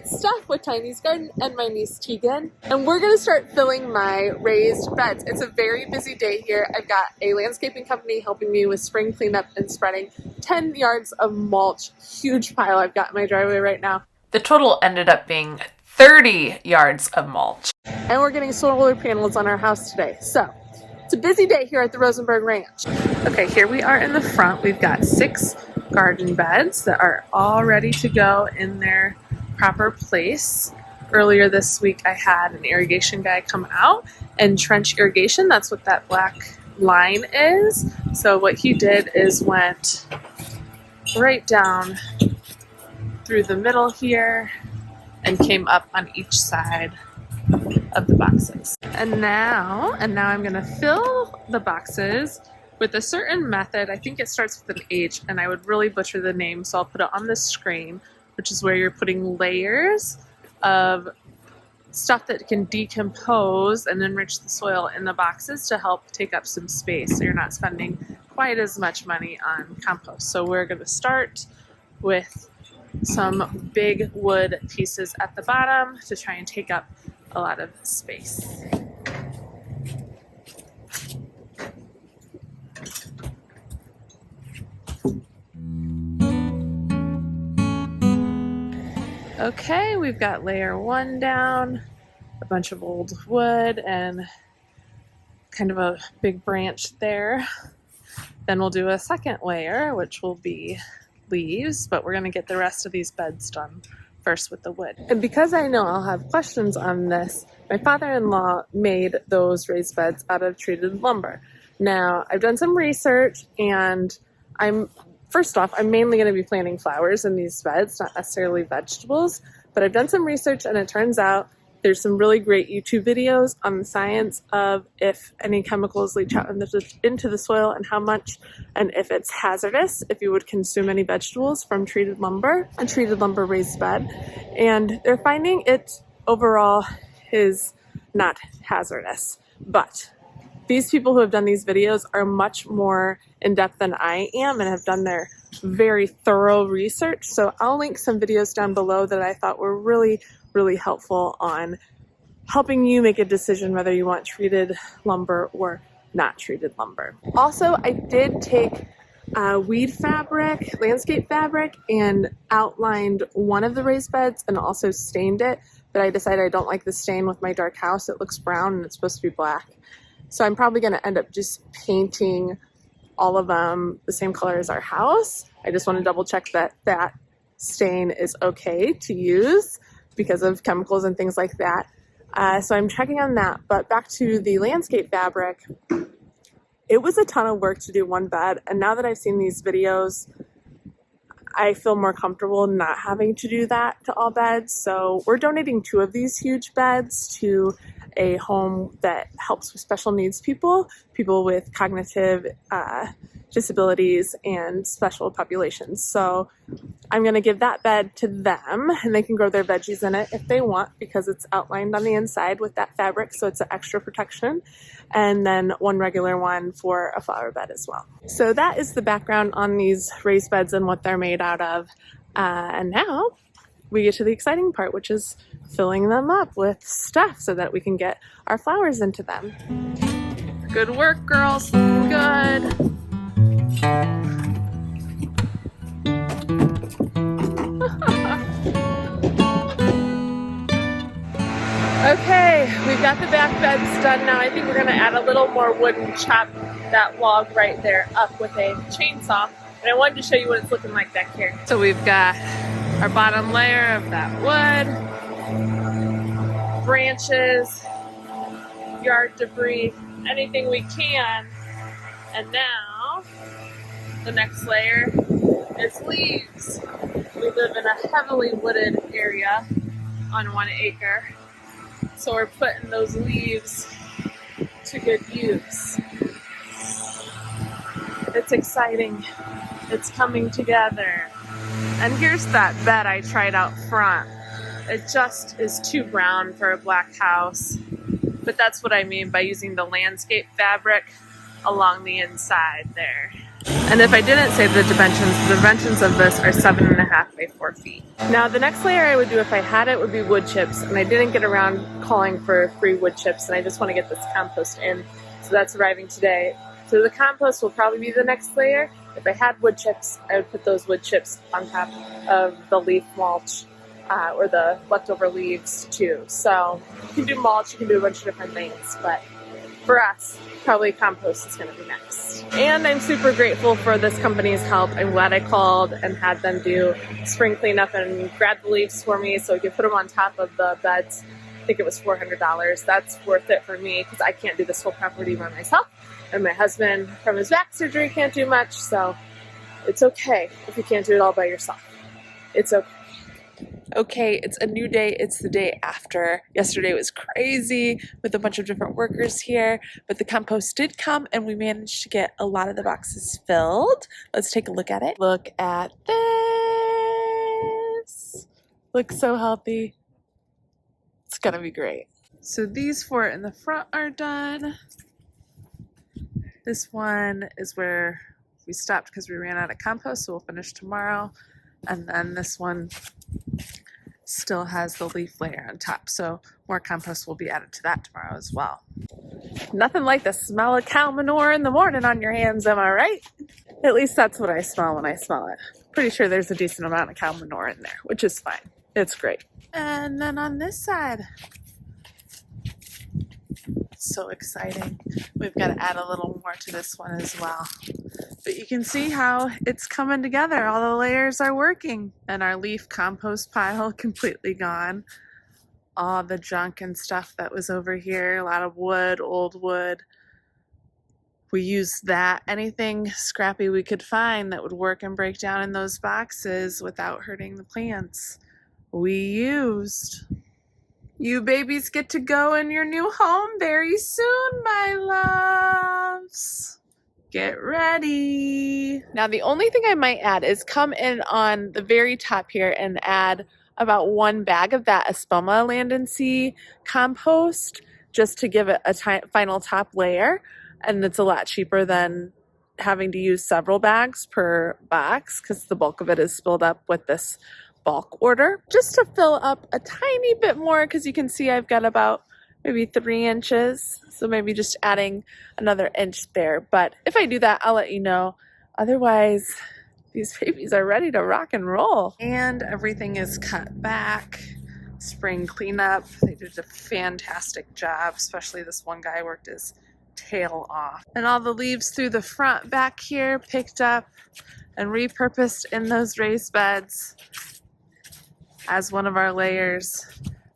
it's Steph with Tiny's Garden and my niece Tegan, and we're gonna start filling my raised beds. It's a very busy day here. I've got a landscaping company helping me with spring cleanup and spreading 10 yards of mulch, huge pile I've got in my driveway right now. The total ended up being 30 yards of mulch. And we're getting solar panels on our house today. So it's a busy day here at the Rosenberg Ranch. Okay, here we are in the front. We've got 6 garden beds that are all ready to go in their proper place. Earlier this week I had an irrigation guy come out and trench irrigation. That's what that black line is. So what he did is went right down through the middle here and came up on each side of the boxes. And now I'm gonna fill the boxes with a certain method. I think it starts with an H, and I would really butcher the name, so I'll put it on the screen, which is where you're putting layers of stuff that can decompose and enrich the soil in the boxes to help take up some space so you're not spending quite as much money on compost. So we're going to start with some big wood pieces at the bottom to try and take up a lot of space. Okay, we've got layer 1 down, a bunch of old wood and kind of a big branch there. Then we'll do a second layer, which will be leaves, but we're going to get the rest of these beds done first with the wood. And because I know I'll have questions on this, my father-in-law made those raised beds out of treated lumber. Now, I've done some research, and First off, I'm mainly going to be planting flowers in these beds, not necessarily vegetables, but I've done some research and it turns out there's some really great YouTube videos on the science of if any chemicals leach out into the soil and how much, and if it's hazardous, if you would consume any vegetables from treated lumber, a treated lumber raised bed. And they're finding it overall is not hazardous, but these people who have done these videos are much more in-depth than I am and have done their very thorough research. So I'll link some videos down below that I thought were really, really helpful on helping you make a decision whether you want treated lumber or not treated lumber. Also, I did take weed fabric, landscape fabric, and outlined one of the raised beds and also stained it, but I decided I don't like the stain with my dark house. It looks brown and it's supposed to be black. So I'm probably going to end up just painting all of them the same color as our house. I just want to double check that that stain is okay to use because of chemicals and things like that. So I'm checking on that. But back to the landscape fabric, it was a ton of work to do one bed. And now that I've seen these videos, I feel more comfortable not having to do that to all beds. So we're donating 2 of these huge beds to a home that helps with special needs people with cognitive disabilities and special populations. So I'm going to give that bed to them and they can grow their veggies in it if they want because it's outlined on the inside with that fabric, so it's an extra protection. And then 1 regular one for a flower bed as well. So that is the background on these raised beds and what they're made out of. And now we get to the exciting part, which is filling them up with stuff so that we can get our flowers into them. Good work, girls. Good. Okay, we've got the back beds done now. I think we're going to add a little more wood and chop that log right there up with a chainsaw. And I wanted to show you what it's looking like back here. So we've got our bottom layer of that wood, branches, yard debris, anything we can. And now the next layer is leaves. We live in a heavily wooded area on 1 acre. So we're putting those leaves to good use. It's exciting. It's coming together. And here's that bed I tried out front. It just is too brown for a black house. But that's what I mean by using the landscape fabric along the inside there. And if I didn't say the dimensions of this are 7.5 by 4 feet. Now the next layer I would do if I had it would be wood chips, and I didn't get around calling for free wood chips, and I just want to get this compost in, so that's arriving today. So the compost will probably be the next layer. If I had wood chips, I would put those wood chips on top of the leaf mulch or the leftover leaves too. So you can do mulch, you can do a bunch of different things, but for us, probably compost is going to be next. And I'm super grateful for this company's help. I'm glad I called and had them do spring cleanup and grab the leaves for me so I could put them on top of the beds. I think it was $400. That's worth it for me because I can't do this whole property by myself. And my husband, from his back surgery, can't do much. So it's okay if you can't do it all by yourself. It's okay. Okay, it's a new day. It's the day after. Yesterday was crazy with a bunch of different workers here, but the compost did come and we managed to get a lot of the boxes filled. Let's take a look at it. Look at this. Looks so healthy. It's gonna be great. So these 4 in the front are done. This one is where we stopped because we ran out of compost, so we'll finish tomorrow. And then this one still has the leaf layer on top, so more compost will be added to that tomorrow as well. Nothing like the smell of cow manure in the morning on your hands, am I right? At least that's what I smell when I smell it. Pretty sure there's a decent amount of cow manure in there, which is fine. It's great. And then on this side, so exciting. We've got to add a little more to this one as well. But you can see how it's coming together. All the layers are working. And our leaf compost pile completely gone. All the junk and stuff that was over here. A lot of wood, old wood. We used that. Anything scrappy we could find that would work and break down in those boxes without hurting the plants, we used. You babies get to go in your new home very soon, my loves. Get ready. Now the only thing I might add is come in on the very top here and add about 1 bag of that Espoma Land and Sea compost just to give it a final top layer. And it's a lot cheaper than having to use several bags per box because the bulk of it is spilled up with this bulk order. Just to fill up a tiny bit more because you can see I've got about maybe 3 inches. So maybe just adding another inch there. But if I do that, I'll let you know. Otherwise, these babies are ready to rock and roll. And everything is cut back. Spring cleanup. They did a fantastic job, especially this one guy worked his tail off. And all the leaves through the front back here picked up and repurposed in those raised beds as one of our layers.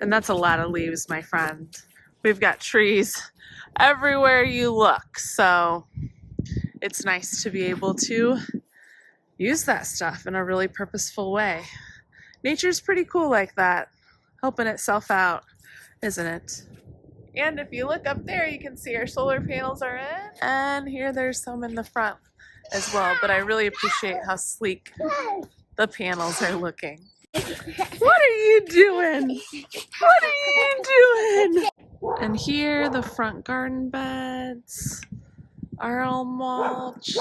And that's a lot of leaves, my friend. We've got trees everywhere you look, so it's nice to be able to use that stuff in a really purposeful way. Nature's pretty cool like that, helping itself out, isn't it? And if you look up there, you can see our solar panels are in, and here there's some in the front as well, but I really appreciate how sleek the panels are looking. What are you doing? What are you doing? And here the front garden beds are all mulched.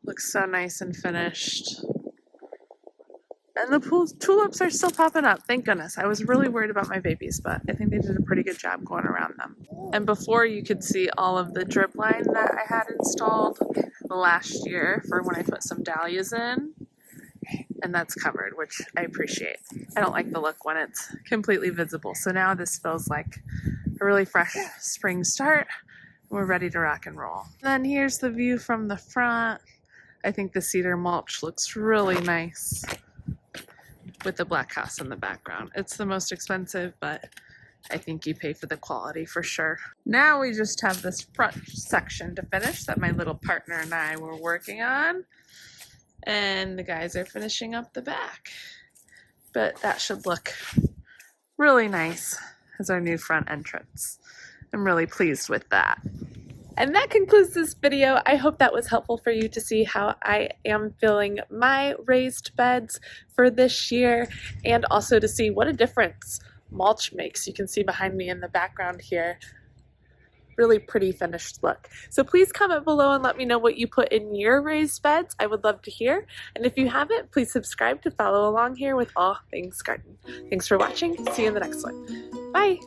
Looks so nice and finished. And the tulips are still popping up, thank goodness. I was really worried about my babies, but I think they did a pretty good job going around them. And before you could see all of the drip line that I had installed last year for when I put some dahlias in. And that's covered, which I appreciate. I don't like the look when it's completely visible. So now this feels like a really fresh spring start. We're ready to rock and roll. Then here's the view from the front. I think the cedar mulch looks really nice with the black house in the background. It's the most expensive, but I think you pay for the quality for sure. Now we just have this front section to finish that my little partner and I were working on. And the guys are finishing up the back. But that should look really nice as our new front entrance. I'm really pleased with that. And that concludes this video. I hope that was helpful for you to see how I am filling my raised beds for this year, and also to see what a difference mulch makes. You can see behind me in the background here, really pretty finished look. So please comment below and let me know what you put in your raised beds. I would love to hear. And if you haven't, please subscribe to follow along here with all things garden. Thanks for watching. See you in the next one. Bye.